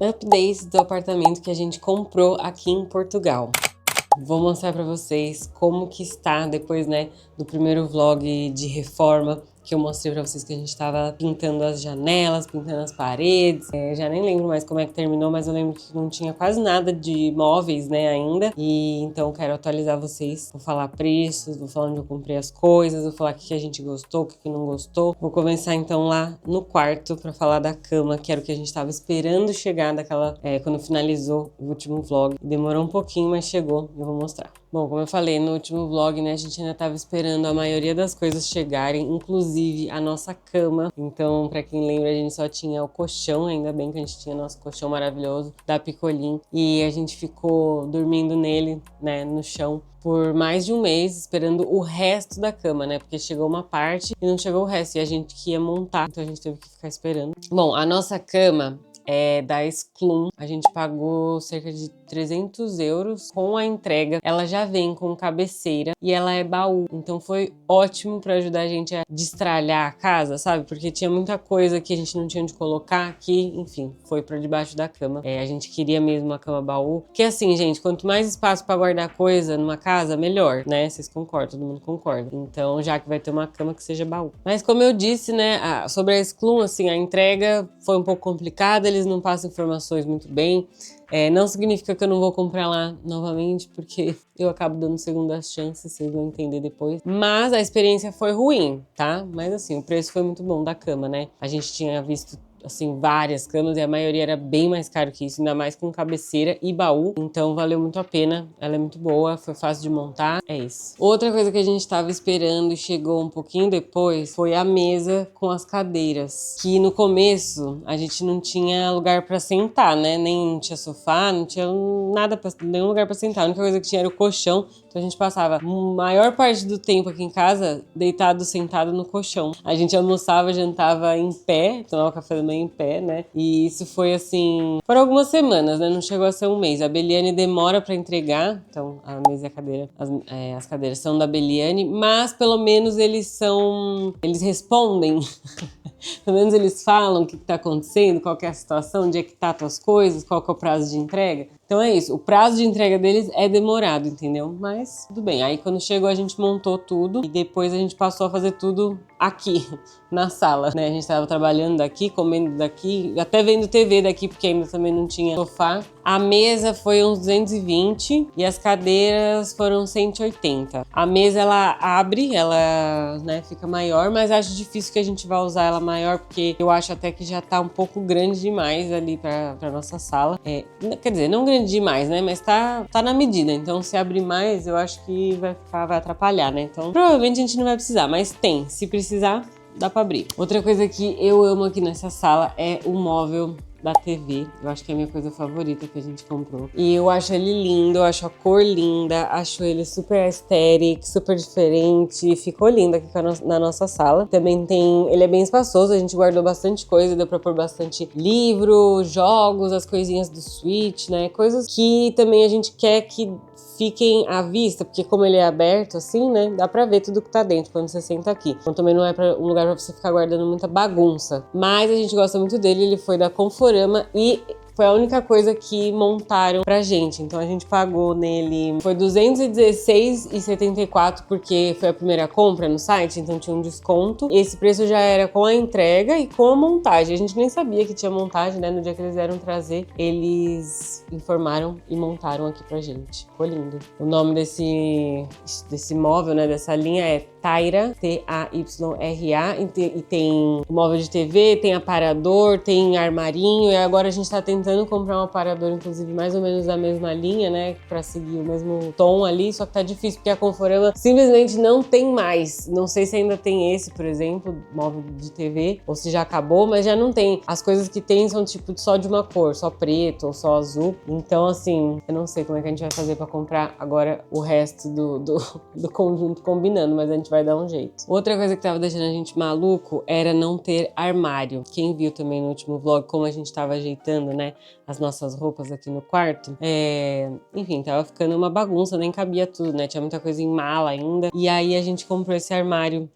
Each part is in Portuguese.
updates do apartamento que a gente comprou aqui em Portugal. Vou mostrar pra vocês como que está depois, né, do primeiro vlog de reforma, que eu mostrei pra vocês que a gente tava pintando as janelas, pintando as paredes. Já nem lembro mais como é que terminou, mas eu lembro que não tinha quase nada de móveis, né, ainda. E então quero atualizar vocês. Vou falar preços, vou falar onde eu comprei as coisas, vou falar o que a gente gostou, o que não gostou. Vou começar então lá no quarto pra falar da cama, que era o que a gente tava esperando chegar daquela, quando finalizou o último vlog. Demorou um pouquinho, mas chegou. Eu vou mostrar. Bom, como eu falei no último vlog, né, a gente ainda tava esperando a maioria das coisas chegarem, inclusive a nossa cama. Então, pra quem lembra, a gente só tinha o colchão, ainda bem que a gente tinha nosso colchão maravilhoso da Picolin. E a gente ficou dormindo nele, né, no chão, por mais de um mês, esperando o resto da cama, né, porque chegou uma parte e não chegou o resto, e a gente que ia montar, então a gente teve que ficar esperando. Bom, a nossa cama é da Esclum, a gente pagou cerca de 300 euros com a entrega. Ela já vem com cabeceira e ela é baú, então foi ótimo para ajudar a gente a destralhar a casa, sabe? Porque tinha muita coisa que a gente não tinha onde colocar aqui, enfim, foi para debaixo da cama. A gente queria mesmo uma cama baú, porque assim, gente, quanto mais espaço para guardar coisa numa casa, melhor, né? Vocês concordam, todo mundo concorda. Então, já que vai ter uma cama que seja baú. Mas como eu disse, né, sobre a Esclum, assim, a entrega foi um pouco complicada, eles não passam informações muito bem. Não significa que eu não vou comprar lá novamente, porque eu acabo dando segundas chances, vocês vão entender depois. Mas a experiência foi ruim, tá? Mas assim, o preço foi muito bom da cama, né? A gente tinha visto, assim, várias camas e a maioria era bem mais caro que isso, ainda mais com cabeceira e baú. Então valeu muito a pena, ela é muito boa, foi fácil de montar, é isso. Outra coisa que a gente tava esperando e chegou um pouquinho depois foi a mesa com as cadeiras. Que no começo a gente não tinha lugar pra sentar, né? Nem tinha sofá, não tinha nada, nenhum lugar pra sentar. A única coisa que tinha era o colchão. Então a gente passava a maior parte do tempo aqui em casa deitado, sentado no colchão. A gente almoçava, jantava em pé, tomava café da manhã em pé, né? E isso foi assim, por algumas semanas, né? Não chegou a ser um mês. A Beliane demora pra entregar, então a mesa e a cadeira, as cadeiras são da Beliane, mas pelo menos eles respondem. Pelo menos eles falam o que tá acontecendo, qual que é a situação, onde é que tá as tuas coisas, qual que é o prazo de entrega. Então é isso, o prazo de entrega deles é demorado, entendeu? Mas tudo bem. Aí quando chegou a gente montou tudo e depois a gente passou a fazer tudo aqui, na sala, né? A gente tava trabalhando daqui, comendo daqui, até vendo TV daqui, porque ainda também não tinha sofá. A mesa foi uns 220 e as cadeiras foram 180. A mesa, ela abre, ela, né, fica maior, mas acho difícil que a gente vá usar ela maior, porque eu acho até que já tá um pouco grande demais ali pra nossa sala. Quer dizer, não grande demais, né, mas tá na medida. Então, se abrir mais, eu acho que vai atrapalhar, né? Então, provavelmente a gente não vai precisar, mas se precisar, dá pra abrir. Outra coisa que eu amo aqui nessa sala é o móvel da TV. Eu acho que é a minha coisa favorita que a gente comprou. E eu acho ele lindo, eu acho a cor linda, acho ele super aesthetic, super diferente. Ficou lindo aqui na nossa sala. Também ele é bem espaçoso, a gente guardou bastante coisa, deu pra pôr bastante livro, jogos, as coisinhas do Switch, né? Coisas que também a gente quer que fiquem à vista, porque como ele é aberto assim, né, dá pra ver tudo que tá dentro quando você senta aqui. Então também não é um lugar pra você ficar guardando muita bagunça. Mas a gente gosta muito dele, ele foi da Conforama e foi a única coisa que montaram pra gente. Então a gente pagou nele, foi 216,74 porque foi a primeira compra no site, então tinha um desconto. Esse preço já era com a entrega e com a montagem. A gente nem sabia que tinha montagem, né? No dia que eles vieram trazer, eles informaram e montaram aqui pra gente. Ficou lindo. O nome desse móvel, né, dessa linha é Tayra, T-A-Y-R-A, e tem móvel de TV, tem aparador, tem armarinho, e agora a gente tá tentando comprar um aparador, inclusive, mais ou menos da mesma linha, né, pra seguir o mesmo tom ali, só que tá difícil, porque a Conforama simplesmente não tem mais. Não sei se ainda tem esse, por exemplo, móvel de TV, ou se já acabou, mas já não tem. As coisas que tem são, tipo, só de uma cor, só preto ou só azul. Então, assim, eu não sei como é que a gente vai fazer pra comprar agora o resto do conjunto combinando, mas a gente vai dar um jeito. Outra coisa que tava deixando a gente maluco era não ter armário. Quem viu também no último vlog como a gente tava ajeitando, né, as nossas roupas aqui no quarto, enfim, tava ficando uma bagunça, nem cabia tudo, né, tinha muita coisa em mala ainda. E aí a gente comprou esse armário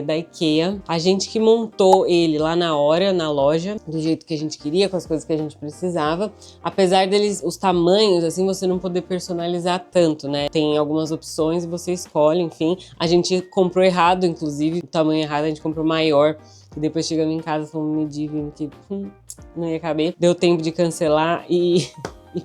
da IKEA. A gente que montou ele lá na hora, na loja, do jeito que a gente queria, com as coisas que a gente precisava. Apesar deles, os tamanhos, assim, você não poder personalizar tanto, né? Tem algumas opções e você escolhe, enfim. A gente comprou errado, inclusive, o tamanho errado, a gente comprou maior. E depois chegando em casa, fomos medir, vimos que não ia caber. Deu tempo de cancelar e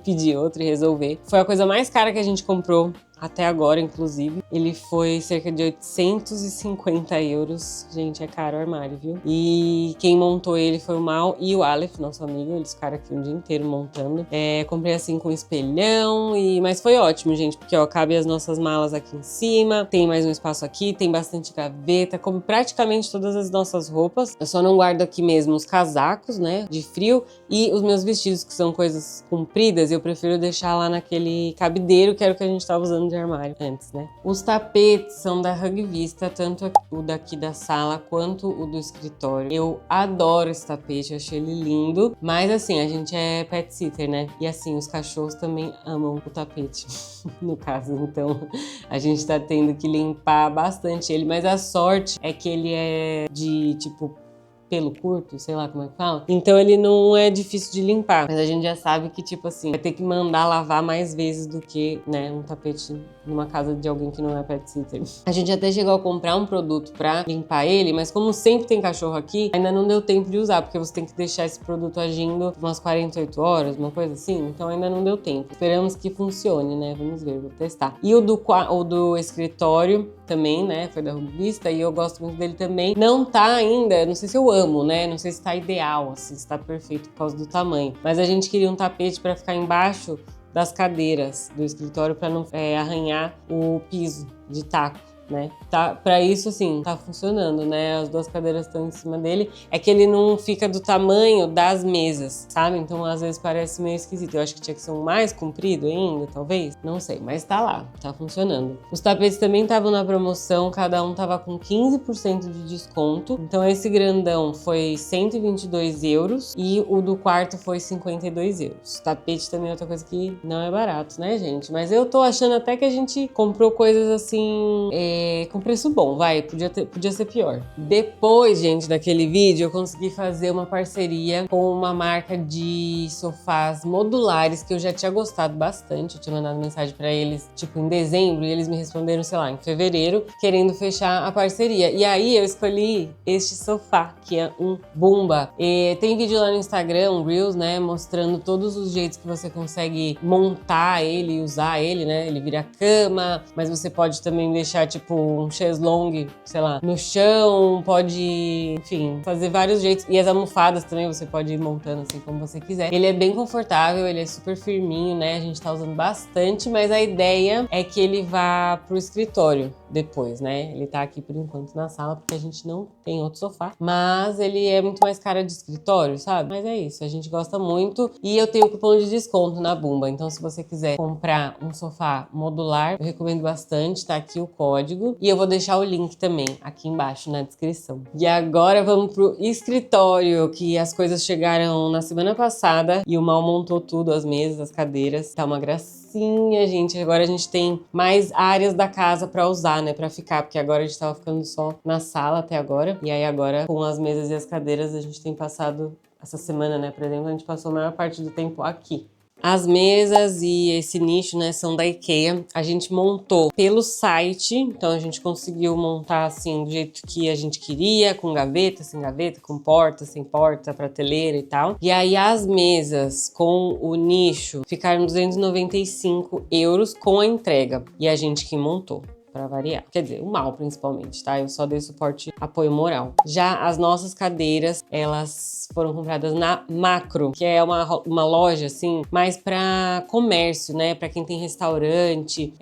pedir outro e resolver. Foi a coisa mais cara que a gente comprou até agora, inclusive. Ele foi cerca de 850 euros. Gente, é caro o armário, viu? E quem montou ele foi o Mal e o Aleph, nosso amigo. Eles ficaram aqui um dia inteiro montando. Comprei assim com espelhão, mas foi ótimo, gente, porque ó, cabe as nossas malas aqui em cima, tem mais um espaço aqui, tem bastante gaveta, como praticamente todas as nossas roupas. Eu só não guardo aqui mesmo os casacos, né, de frio, e os meus vestidos, que são coisas compridas, eu prefiro deixar lá naquele cabideiro, que era o que a gente tava usando de armário antes, né? Os tapetes são da Rugvista, tanto o daqui da sala quanto o do escritório. Eu adoro esse tapete, eu achei ele lindo, mas assim, a gente é pet sitter, né? E assim, os cachorros também amam o tapete, no caso, então a gente tá tendo que limpar bastante ele, mas a sorte é que ele é de tipo pelo curto, sei lá como é que fala. Então ele não é difícil de limpar, mas a gente já sabe que, tipo assim, vai ter que mandar lavar mais vezes do que, né, um tapete numa casa de alguém que não é pet sitter. A gente até chegou a comprar um produto pra limpar ele, mas como sempre tem cachorro aqui, ainda não deu tempo de usar, porque você tem que deixar esse produto agindo umas 48 horas, uma coisa assim, então ainda não deu tempo. Esperamos que funcione, né, vamos ver, vou testar. E o do escritório também, né, foi da Rugvista, e eu gosto muito dele também. Não tá ainda, não sei se eu amo, né, não sei se tá ideal, assim, se tá perfeito por causa do tamanho, mas a gente queria um tapete pra ficar embaixo das cadeiras do escritório para não arranhar o piso de taco, né? Tá, para isso, assim, tá funcionando, né? As duas cadeiras estão em cima dele. É que ele não fica do tamanho das mesas, sabe? Então, às vezes, parece meio esquisito. Eu acho que tinha que ser um mais comprido ainda, talvez. Não sei, mas tá lá, tá funcionando. Os tapetes também estavam na promoção, cada um tava com 15% de desconto. Então, esse grandão foi 122 euros e o do quarto foi 52 euros. Tapete também é outra coisa que não é barato, né, gente? Mas eu tô achando até que a gente comprou coisas assim, com preço bom, vai, podia ser pior. Depois, gente, daquele vídeo, eu consegui fazer uma parceria com uma marca de sofás modulares que eu já tinha gostado bastante. Eu tinha mandado mensagem pra eles, tipo, em dezembro, e eles me responderam, sei lá, em fevereiro, querendo fechar a parceria. E aí eu escolhi este sofá, que é um Bumba. E tem vídeo lá no Instagram, um Reels, né, mostrando todos os jeitos que você consegue montar ele e usar ele, né? Ele vira cama, mas você pode também deixar, tipo, um chaise longue, sei lá, no chão, pode, enfim, fazer vários jeitos. E as almofadas também você pode ir montando assim como você quiser. Ele é bem confortável, ele é super firminho, né? A gente tá usando bastante, mas a ideia é que ele vá pro escritório depois, né? Ele tá aqui por enquanto na sala, porque a gente não tem outro sofá, mas ele é muito mais cara de escritório, sabe? Mas é isso, a gente gosta muito e eu tenho cupom de desconto na Bumba, então se você quiser comprar um sofá modular, eu recomendo bastante, tá aqui o código e eu vou deixar o link também aqui embaixo na descrição. E agora vamos pro escritório, que as coisas chegaram na semana passada e o Mal montou tudo, as mesas, as cadeiras, tá uma gracinha, gente. Agora a gente tem mais áreas da casa pra usar, né, pra ficar, porque agora a gente tava ficando só na sala até agora, e aí agora com as mesas e as cadeiras a gente tem passado, essa semana, né, por exemplo, a gente passou a maior parte do tempo aqui. As mesas e esse nicho, né, são da IKEA. A gente montou pelo site, então a gente conseguiu montar assim do jeito que a gente queria, com gaveta, sem gaveta, com porta, sem porta, prateleira e tal. E aí as mesas com o nicho ficaram 295 euros com a entrega. E a gente que montou. Pra variar. Quer dizer, o Mal principalmente, tá? Eu só dei suporte, apoio moral. Já as nossas cadeiras, elas foram compradas na Macro, que é uma loja, assim, mais pra comércio, né? Pra quem tem restaurante,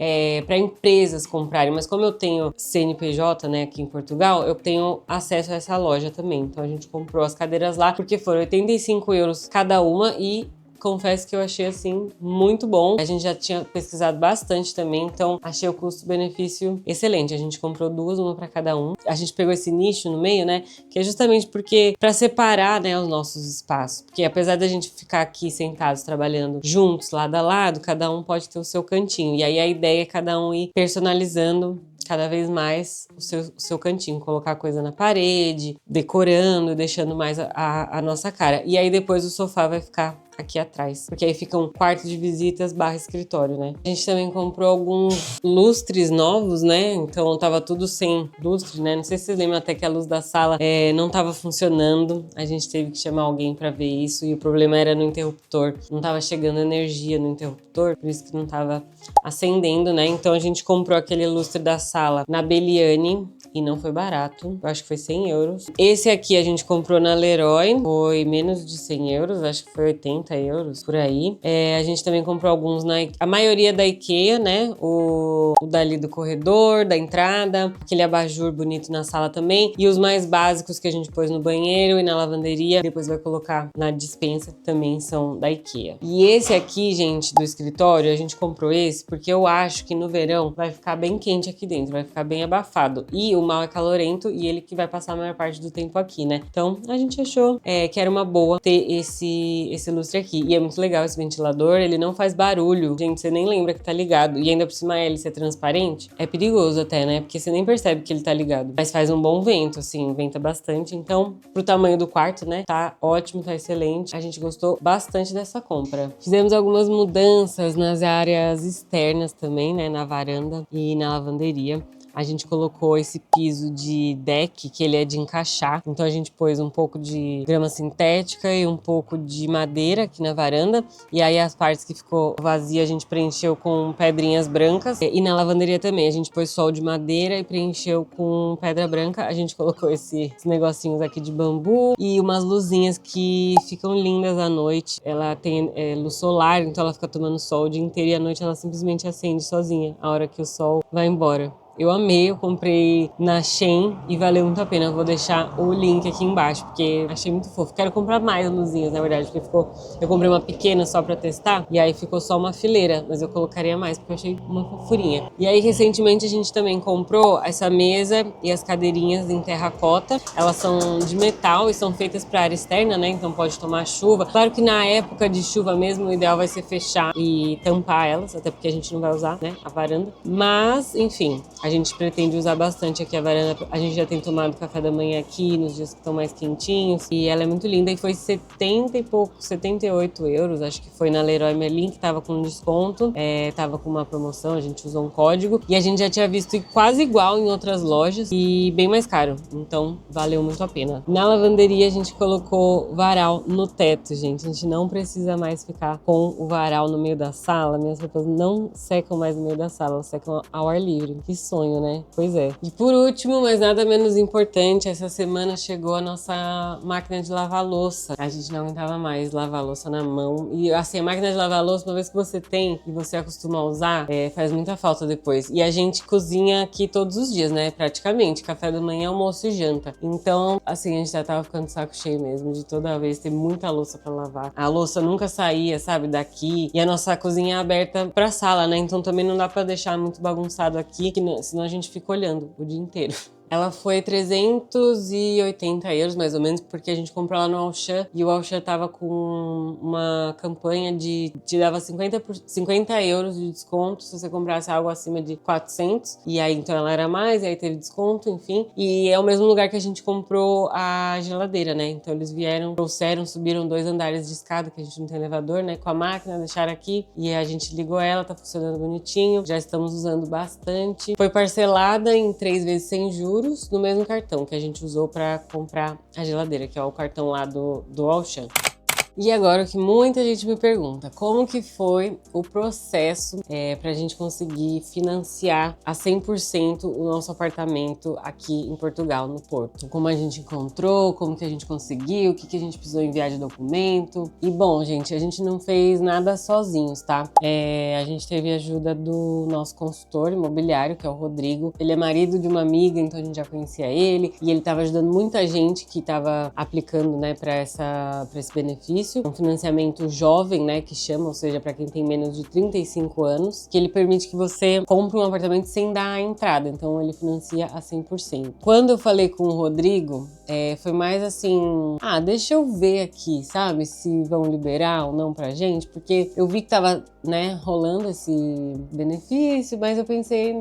pra empresas comprarem. Mas como eu tenho CNPJ, né, aqui em Portugal, eu tenho acesso a essa loja também. Então a gente comprou as cadeiras lá, porque foram 85 euros cada uma e confesso que eu achei, assim, muito bom. A gente já tinha pesquisado bastante também, então achei o custo-benefício excelente. A gente comprou duas, uma para cada um. A gente pegou esse nicho no meio, né, que é justamente porque para separar, né, os nossos espaços. Porque apesar da gente ficar aqui sentados trabalhando juntos, lado a lado, cada um pode ter o seu cantinho. E aí a ideia é cada um ir personalizando cada vez mais o seu cantinho, colocar coisa na parede, decorando, deixando mais a nossa cara. E aí depois o sofá vai ficar aqui atrás, porque aí fica um quarto de visitas barra escritório, né? A gente também comprou alguns lustres novos, né? Então tava tudo sem lustre, né? Não sei se vocês lembram, até que a luz da sala não tava funcionando. A gente teve que chamar alguém para ver isso e o problema era no interruptor. Não tava chegando energia no interruptor, por isso que não tava acendendo, né? Então a gente comprou aquele lustre da sala na Beliane e não foi barato. Eu acho que foi 100 euros. Esse aqui a gente comprou na Leroy, foi menos de 100 euros, acho que foi 80 euros, por aí. A gente também comprou alguns a maioria da IKEA, né? O dali do corredor, da entrada, aquele abajur bonito na sala também. E os mais básicos que a gente pôs no banheiro e na lavanderia, depois vai colocar na despensa, também são da IKEA. E esse aqui, gente, do escritório, a gente comprou esse porque eu acho que no verão vai ficar bem quente aqui dentro, vai ficar bem abafado. E o mal é calorento e ele que vai passar a maior parte do tempo aqui, né? Então a gente achou que era uma boa ter esse lustre aqui. E é muito legal esse ventilador, ele não faz barulho. Gente, você nem lembra que tá ligado. E ainda por cima ele ser transparente, é perigoso até, né? Porque você nem percebe que ele tá ligado. Mas faz um bom vento, assim, venta bastante. Então, pro tamanho do quarto, né? Tá ótimo, tá excelente. A gente gostou bastante dessa compra. Fizemos algumas mudanças nas áreas externas também, né? Na varanda e na lavanderia. A gente colocou esse piso de deck, que ele é de encaixar. Então a gente pôs um pouco de grama sintética e um pouco de madeira aqui na varanda. E aí as partes que ficou vazia a gente preencheu com pedrinhas brancas. E na lavanderia também, a gente pôs sol de madeira e preencheu com pedra branca. A gente colocou esses negocinhos aqui de bambu e umas luzinhas que ficam lindas à noite. Ela tem luz solar, então ela fica tomando sol o dia inteiro e à noite ela simplesmente acende sozinha, a hora que o sol vai embora. Eu amei, eu comprei na Shein e valeu muito a pena. Eu vou deixar o link aqui embaixo, porque achei muito fofo. Quero comprar mais luzinhas, na verdade, porque eu comprei uma pequena só pra testar, e aí ficou só uma fileira, mas eu colocaria mais, porque eu achei uma fofurinha. E aí, recentemente, a gente também comprou essa mesa e as cadeirinhas em terracota. Elas são de metal e são feitas pra área externa, né? Então pode tomar chuva. Claro que na época de chuva mesmo, o ideal vai ser fechar e tampar elas, até porque a gente não vai usar, né, a varanda. Mas, enfim, a gente pretende usar bastante aqui a varanda. A gente já tem tomado café da manhã aqui nos dias que estão mais quentinhos. E ela é muito linda. E foi 70 e pouco, 78 euros. Acho que foi na Leroy Merlin, que tava com desconto. Tava com uma promoção, a gente usou um código. E a gente já tinha visto quase igual em outras lojas. E bem mais caro. Então, valeu muito a pena. Na lavanderia, a gente colocou varal no teto, gente. A gente não precisa mais ficar com o varal no meio da sala. Minhas roupas não secam mais no meio da sala. Elas secam ao ar livre. Que sonho, né? Pois é. E por último, mas nada menos importante, essa semana chegou a nossa máquina de lavar louça. A gente não aguentava mais lavar louça na mão. E assim, a máquina de lavar louça, uma vez que você tem e você acostuma a usar, faz muita falta depois. E a gente cozinha aqui todos os dias, né? Praticamente. Café da manhã, almoço e janta. Então, assim, a gente já tava ficando de saco cheio mesmo, de toda vez ter muita louça pra lavar. A louça nunca saía, sabe, daqui. E a nossa cozinha é aberta pra sala, né? Então também não dá pra deixar muito bagunçado aqui, senão a gente fica olhando o dia inteiro. Ela foi 380 euros, mais ou menos, porque a gente comprou ela no Auchan e o Auchan tava com uma campanha de te dava 50 euros de desconto se você comprasse algo acima de 400. E aí, então, ela era mais, e aí teve desconto, enfim. E é o mesmo lugar que a gente comprou a geladeira, né? Então, eles trouxeram, subiram 2 andares de escada, que a gente não tem elevador, né? Com a máquina, deixaram aqui. E a gente ligou ela, tá funcionando bonitinho. Já estamos usando bastante. Foi parcelada em 3 vezes sem juros, no mesmo cartão que a gente usou para comprar a geladeira, que é o cartão lá do Auchan. E agora o que muita gente me pergunta, como que foi o processo pra gente conseguir financiar a 100% o nosso apartamento aqui em Portugal, no Porto? Como a gente encontrou, como que a gente conseguiu, o que que a gente precisou enviar de documento. E bom, gente, a gente não fez nada sozinhos, tá? A gente teve ajuda do nosso consultor imobiliário, que é o Rodrigo. Ele é marido de uma amiga, então a gente já conhecia ele. E ele tava ajudando muita gente que tava aplicando, né, pra esse benefício. benefício, um financiamento jovem, né, que chama, ou seja, para quem tem menos de 35 anos, que ele permite que você compre um apartamento sem dar a entrada, então ele financia a 100%. Quando eu falei com o Rodrigo, foi mais assim, deixa eu ver aqui, sabe, se vão liberar ou não pra gente, porque eu vi que tava, né, rolando esse benefício, mas eu pensei,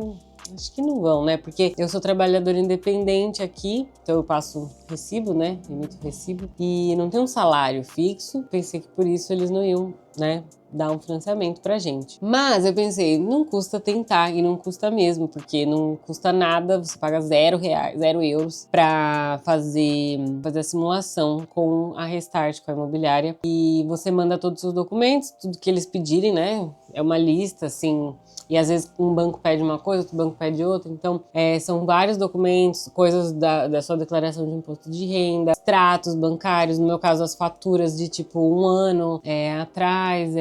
acho que não vão, né? Porque eu sou trabalhadora independente aqui, então eu passo recibo, né? Emito recibo e não tem um salário fixo. Pensei que por isso eles não iam, né, dar um financiamento pra gente. Mas eu pensei, não custa tentar e não custa mesmo, porque não custa nada, você paga R$0, 0 euros pra fazer a simulação com a Restart, com a imobiliária. E você manda todos os seus documentos, tudo que eles pedirem, né? É uma lista, assim. E às vezes um banco pede uma coisa, outro banco pede outra. Então, são vários documentos, coisas da sua declaração de imposto de renda, extratos bancários, no meu caso, as faturas de tipo 1 ano atrás,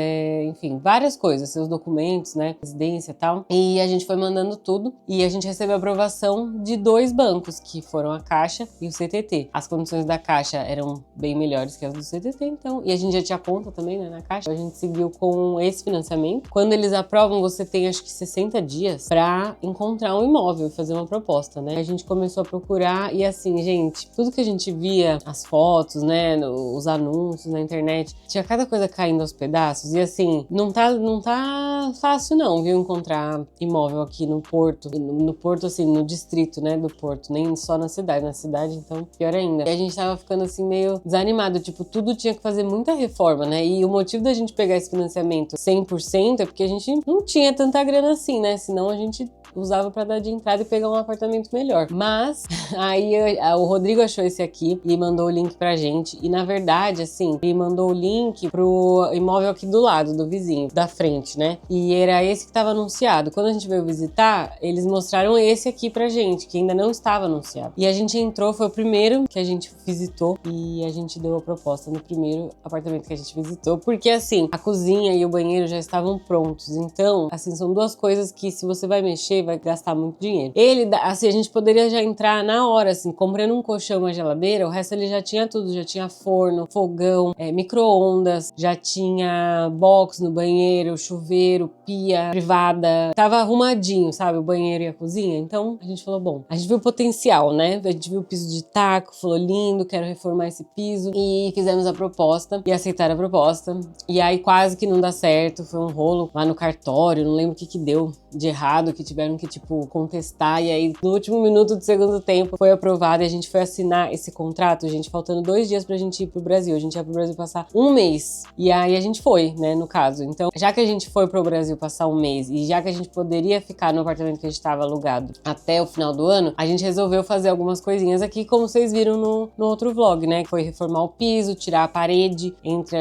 enfim, várias coisas, seus documentos, né, residência e tal. E a gente foi mandando tudo e a gente recebeu aprovação de 2 bancos, que foram a Caixa e o CTT. As condições da Caixa eram bem melhores que as do CTT, então, e a gente já tinha conta também, né, na Caixa. A gente seguiu com esse financiamento. Quando eles aprovam, você tem acho que 60 dias para encontrar um imóvel e fazer uma proposta, né? A gente começou a procurar e assim, gente, tudo que a gente via, as fotos, né, os anúncios na internet, tinha cada coisa caindo aos pedaços e assim, não tá fácil não, viu, encontrar imóvel aqui no Porto, no Porto assim, no distrito, né, do Porto, nem só na cidade, então pior ainda. E a gente tava ficando assim meio desanimado, tipo, tudo tinha que fazer muita reforma, né? E o motivo da gente pegar esse financiamento 100% é porque a gente não tinha tanta grana assim, né? Senão a gente usava pra dar de entrada e pegar um apartamento melhor. Mas aí o Rodrigo achou esse aqui e mandou o link pra gente. E na verdade, assim, ele mandou o link pro imóvel aqui do lado, do vizinho, da frente, né? E era esse que tava anunciado. Quando a gente veio visitar, eles mostraram esse aqui pra gente, que ainda não estava anunciado. E a gente entrou, foi o primeiro que a gente visitou e a gente deu a proposta no primeiro apartamento que a gente visitou, porque assim, a cozinha e o banheiro já estavam prontos. Então, assim, são 2 coisas que se você vai mexer, vai gastar muito dinheiro. Ele, assim, a gente poderia já entrar na hora, assim, comprando um colchão, uma geladeira, o resto ele já tinha tudo, já tinha forno, fogão, micro-ondas, já tinha box no banheiro, chuveiro, pia privada, tava arrumadinho, sabe, o banheiro e a cozinha. Então, a gente falou, bom, a gente viu o potencial, né? A gente viu o piso de taco, falou, lindo, quero reformar esse piso e fizemos a proposta e aceitaram a proposta. E aí quase que não dá certo, foi um rolo lá no cartório, não lembro o que deu de errado, que tiveram que, tipo, contestar, e aí no último minuto do segundo tempo foi aprovado e a gente foi assinar esse contrato, gente, faltando 2 dias pra gente ir pro Brasil. A gente ia pro Brasil passar 1 mês, e aí a gente foi, né, no caso. Então, já que a gente foi pro Brasil passar 1 mês, e já que a gente poderia ficar no apartamento que a gente tava alugado até o final do ano, a gente resolveu fazer algumas coisinhas aqui, como vocês viram no outro vlog, né, que foi reformar o piso, tirar a parede entre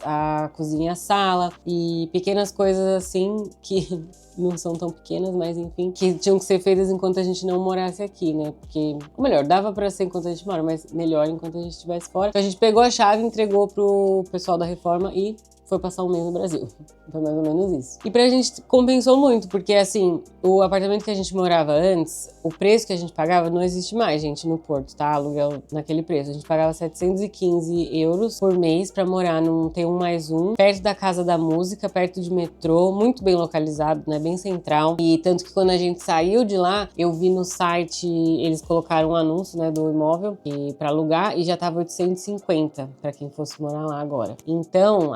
a cozinha e a sala, e pequenas coisas assim que não são tão pequenas, mas enfim, que tinham que ser feitas enquanto a gente não morasse aqui, né? Porque, ou melhor, dava pra ser enquanto a gente mora, mas melhor enquanto a gente estivesse fora. Então a gente pegou a chave, entregou pro pessoal da reforma e foi passar 1 mês no Brasil. Foi mais ou menos isso. E pra gente compensou muito, porque assim, o apartamento que a gente morava antes, o preço que a gente pagava não existe mais, gente, no Porto, tá? Aluguel naquele preço. A gente pagava 715 euros por mês pra morar num T1+1, perto da Casa da Música, perto de metrô, muito bem localizado, né? Bem central. E tanto que quando a gente saiu de lá, eu vi no site, eles colocaram um anúncio, né, do imóvel pra alugar e já tava 850 pra quem fosse morar lá agora. Então,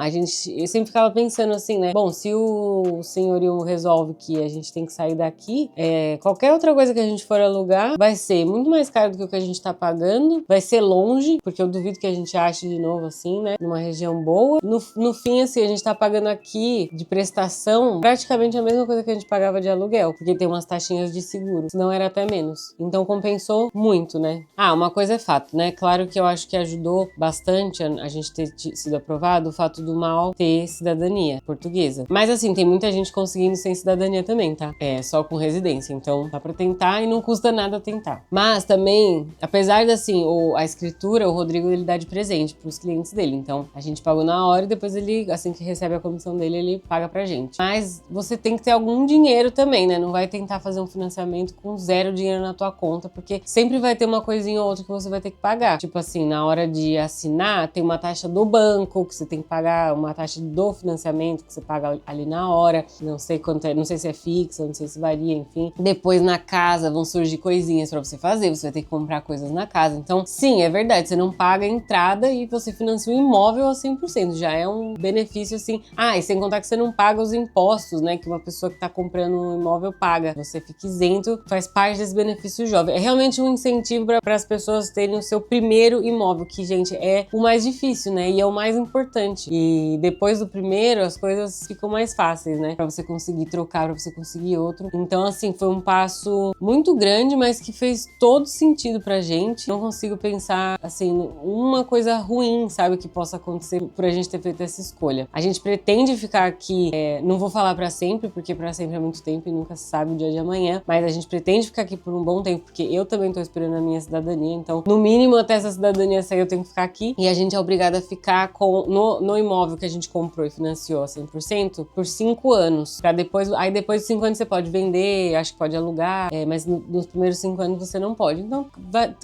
eu sempre ficava pensando assim, né? Bom, se o senhorio resolve que a gente tem que sair daqui, qualquer outra coisa que a gente for alugar vai ser muito mais caro do que o que a gente tá pagando, vai ser longe, porque eu duvido que a gente ache de novo assim, né? Numa região boa. No fim, assim, a gente tá pagando aqui de prestação praticamente a mesma coisa que a gente pagava de aluguel, porque tem umas taxinhas de seguro, senão era até menos. Então compensou muito, né? Uma coisa é fato, né? Claro que eu acho que ajudou bastante a gente ter sido aprovado o fato do Mal ter cidadania portuguesa. Mas assim, tem muita gente conseguindo sem cidadania também, tá? É, só com residência. Então dá pra tentar e não custa nada tentar. Mas também, apesar de assim, a escritura, o Rodrigo ele dá de presente pros clientes dele. Então a gente pagou na hora e depois ele, assim que recebe a comissão dele, ele paga pra gente. Mas você tem que ter algum dinheiro também, né? Não vai tentar fazer um financiamento com zero dinheiro na tua conta, porque sempre vai ter uma coisinha ou outra que você vai ter que pagar. Tipo assim, na hora de assinar, tem uma taxa do banco que você tem que pagar, uma taxa do financiamento que você paga ali na hora. Não sei quanto é, não sei se é fixa, não sei se varia, enfim. Depois na casa vão surgir coisinhas pra você fazer, você vai ter que comprar coisas na casa. Então, sim, é verdade, você não paga a entrada e você financia o imóvel a 100%. Já é um benefício assim. Ah, e sem contar que você não paga os impostos, né, que uma pessoa que tá comprando um imóvel paga. Você fica isento, faz parte desse benefício jovem. É realmente um incentivo para as pessoas terem o seu primeiro imóvel, que, gente, é o mais difícil, né, e é o mais importante. E depois do primeiro, as coisas ficam mais fáceis, né, para você conseguir trocar, para você conseguir outro. Então, assim, foi um passo muito grande, mas que fez todo sentido pra gente. Não consigo pensar, assim, uma coisa ruim, sabe, que possa acontecer por a gente ter feito essa escolha. A gente pretende ficar aqui, não vou falar pra sempre, porque pra sempre é muito tempo e nunca se sabe o dia de amanhã, mas a gente pretende ficar aqui por um bom tempo, porque eu também tô esperando a minha cidadania, então, no mínimo, até essa cidadania sair, eu tenho que ficar aqui. E a gente é obrigada a ficar no imóvel que a gente comprou e financiou 100% por 5 anos. Pra depois, aí depois de 5 anos você pode vender, acho que pode alugar, mas nos primeiros 5 anos você não pode. Então,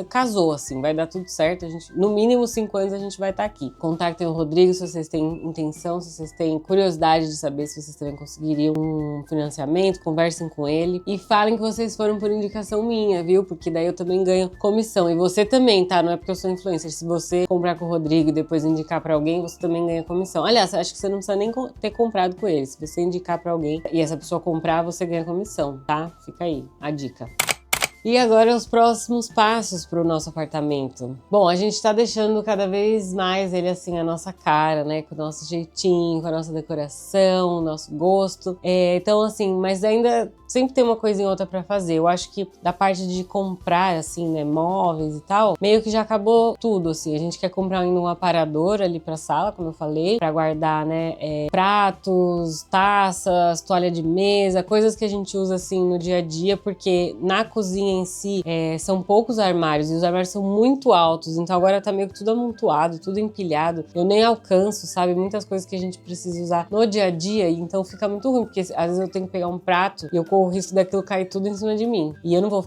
casou, assim, vai dar tudo certo. A gente, no mínimo 5 anos a gente vai estar aqui. Contactem o Rodrigo se vocês têm intenção, se vocês têm curiosidade de saber se vocês também conseguiriam um financiamento, conversem com ele e falem que vocês foram por indicação minha, viu? Porque daí eu também ganho comissão. E você também, tá? Não é porque eu sou influencer. Se você comprar com o Rodrigo e depois indicar pra alguém, você também ganha comissão. Aliás, acho que você não precisa nem ter comprado com ele. Se você indicar pra alguém e essa pessoa comprar, você ganha comissão, tá? Fica aí a dica. E agora os próximos passos para o nosso apartamento. Bom, a gente tá deixando cada vez mais ele assim, a nossa cara, né? Com o nosso jeitinho, com a nossa decoração, o nosso gosto. Então assim, mas ainda sempre tem uma coisinha ou outra pra fazer. Eu acho que da parte de comprar, assim, né, móveis e tal, meio que já acabou tudo, assim. A gente quer comprar ainda um aparador ali pra sala, como eu falei, pra guardar, né, pratos, taças, toalha de mesa, coisas que a gente usa, assim, no dia a dia, porque na cozinha em si, são poucos armários, e os armários são muito altos, então agora tá meio que tudo amontoado, tudo empilhado. Eu nem alcanço, sabe, muitas coisas que a gente precisa usar no dia a dia, e então fica muito ruim, porque às vezes eu tenho que pegar um prato e eu corro o risco daquilo cair tudo em cima de mim. E eu não vou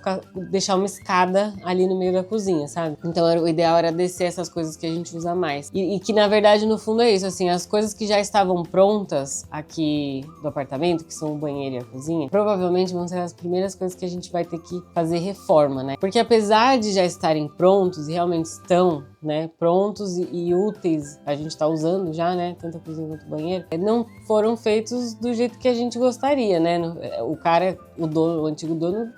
deixar uma escada ali no meio da cozinha, sabe? Então o ideal era descer essas coisas que a gente usa mais. E que na verdade no fundo é isso, assim, as coisas que já estavam prontas aqui do apartamento, que são o banheiro e a cozinha, provavelmente vão ser as primeiras coisas que a gente vai ter que fazer reforma, né? Porque apesar de já estarem prontos, e realmente estão, né, prontos e úteis, a gente tá usando já, né, tanto a cozinha quanto o banheiro, não foram feitos do jeito que a gente gostaria, né? O cara, o antigo dono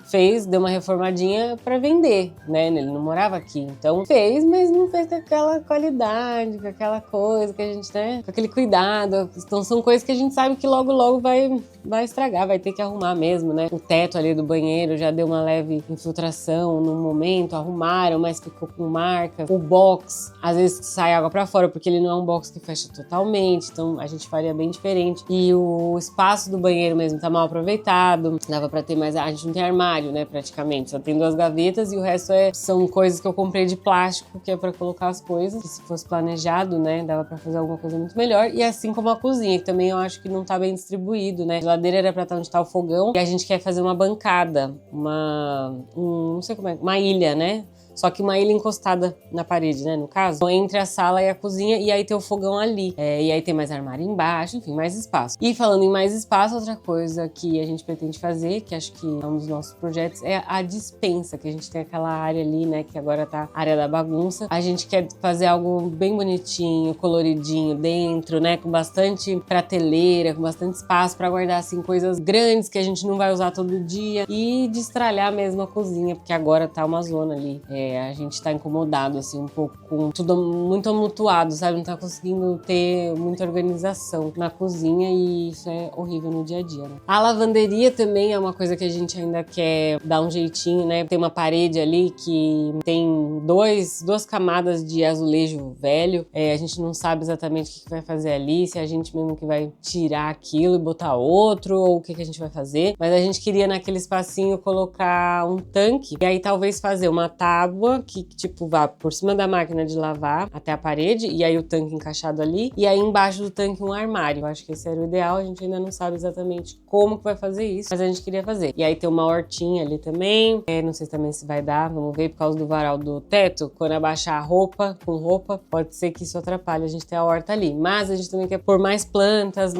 deu uma reformadinha pra vender, né? Ele não morava aqui, então fez, mas não fez com aquela qualidade, com aquela coisa que a gente, né, com aquele cuidado. Então são coisas que a gente sabe que logo vai estragar, vai ter que arrumar mesmo, né? O teto ali do banheiro já deu uma leve infiltração no momento, arrumaram, mas ficou com marca. O box, às vezes sai água pra fora, porque ele não é um box que fecha totalmente, então a gente faria bem diferente. E o espaço do banheiro mesmo tá mal aproveitado, dava pra ter mais, a gente não tem armário, né, praticamente, só tem 2 gavetas e o resto são coisas que eu comprei de plástico, que é pra colocar as coisas, que se fosse planejado, né, dava pra fazer alguma coisa muito melhor. E assim como a cozinha, que também eu acho que não tá bem distribuído, né, a geladeira era pra estar onde tá o fogão, e a gente quer fazer uma bancada, não sei como é, uma ilha, né? Só que uma ilha encostada na parede, né, no caso, entre a sala e a cozinha, e aí tem o fogão ali. E aí tem mais armário embaixo, enfim, mais espaço. E falando em mais espaço, outra coisa que a gente pretende fazer, que acho que é um dos nossos projetos, é a despensa, que a gente tem aquela área ali, né, que agora tá a área da bagunça. A gente quer fazer algo bem bonitinho, coloridinho dentro, né, com bastante prateleira, com bastante espaço pra guardar, assim, coisas grandes que a gente não vai usar todo dia e destralhar mesmo a cozinha, porque agora tá uma zona ali. a gente tá incomodado, assim, um pouco com tudo muito amontoado, sabe? Não tá conseguindo ter muita organização na cozinha e isso é horrível no dia a dia, né? A lavanderia também é uma coisa que a gente ainda quer dar um jeitinho, né? Tem uma parede ali que tem duas camadas de azulejo velho. A gente não sabe exatamente o que vai fazer ali, se é a gente mesmo que vai tirar aquilo e botar outro, ou o que a gente vai fazer. Mas a gente queria naquele espacinho colocar um tanque e aí talvez fazer uma tábua que tipo vá por cima da máquina de lavar até a parede e aí o tanque encaixado ali e aí embaixo do tanque um armário. Eu acho que esse era o ideal, a gente ainda não sabe exatamente como que vai fazer isso, mas a gente queria fazer. E aí tem uma hortinha ali também, não sei também se vai dar, vamos ver, por causa do varal do teto, quando abaixar a roupa, com roupa, pode ser que isso atrapalhe a gente ter a horta ali. Mas a gente também quer pôr mais plantas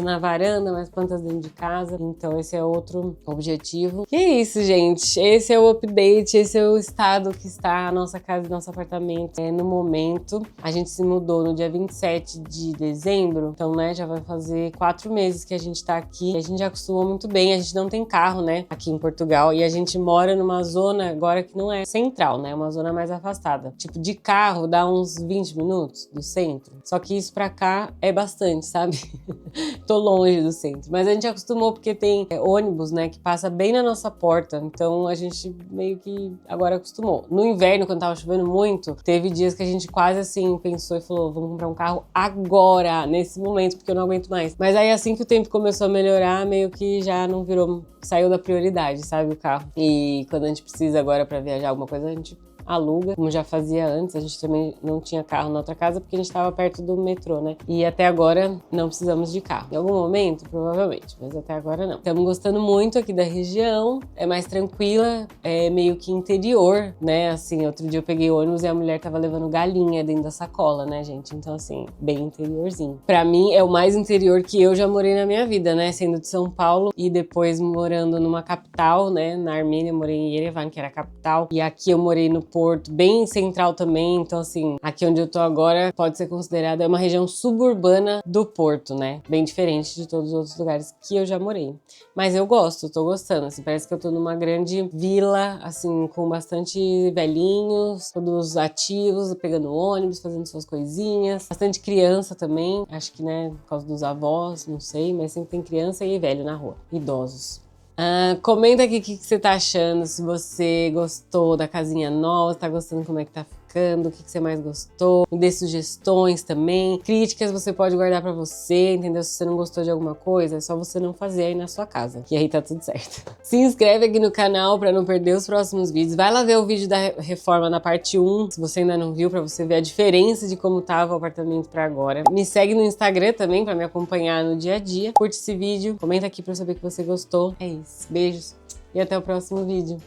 na varanda, mais plantas dentro de casa, então esse é outro objetivo. E é isso, gente, esse é o update, esse é o estado que está a nossa casa e nosso apartamento no momento. A gente se mudou no dia 27 de dezembro, então, né, já vai fazer 4 meses que a gente tá aqui. A gente já acostumou muito bem, a gente não tem carro, né, aqui em Portugal, e a gente mora numa zona agora que não é central, né, é uma zona mais afastada. Tipo, de carro dá uns 20 minutos do centro, só que isso pra cá é bastante, sabe? Tô longe do centro, mas a gente acostumou porque tem ônibus, né, que passa bem na nossa porta, então a gente meio que agora acostumou. No inverno, quando tava chovendo muito, teve dias que a gente quase assim pensou e falou, vamos comprar um carro agora, nesse momento, porque eu não aguento mais. Mas aí assim que o tempo começou a melhorar, meio que já não virou, saiu da prioridade, sabe, o carro. E quando a gente precisa agora pra viajar alguma coisa, a gente aluga, como já fazia antes. A gente também não tinha carro na outra casa porque a gente estava perto do metrô, né? E até agora não precisamos de carro. Em algum momento, provavelmente, mas até agora não. Estamos gostando muito aqui da região, é mais tranquila, é meio que interior, né? Assim, outro dia eu peguei ônibus e a mulher tava levando galinha dentro da sacola, né, gente? Então, assim, bem interiorzinho. Pra mim, é o mais interior que eu já morei na minha vida, né? Sendo de São Paulo e depois morando numa capital, né? Na Armênia, eu morei em Yerevan, que era a capital, e aqui eu morei no Porto, bem central também, então assim, aqui onde eu tô agora pode ser considerada uma região suburbana do Porto, né? Bem diferente de todos os outros lugares que eu já morei. Mas eu gosto, tô gostando, assim, parece que eu tô numa grande vila, assim, com bastante velhinhos, todos ativos, pegando ônibus, fazendo suas coisinhas, bastante criança também, acho que, né, por causa dos avós, não sei, mas sempre tem criança e velho na rua, idosos. Comenta aqui o que você tá achando, se você gostou da casinha nova, se tá gostando como é que tá ficando, o que você mais gostou, me dê sugestões também, críticas você pode guardar pra você, entendeu? Se você não gostou de alguma coisa, é só você não fazer aí na sua casa, que aí tá tudo certo. Se inscreve aqui no canal pra não perder os próximos vídeos, vai lá ver o vídeo da reforma na parte 1, se você ainda não viu, pra você ver a diferença de como tava o apartamento pra agora. Me segue no Instagram também pra me acompanhar no dia a dia, curte esse vídeo, comenta aqui pra eu saber que você gostou. É isso, beijos e até o próximo vídeo.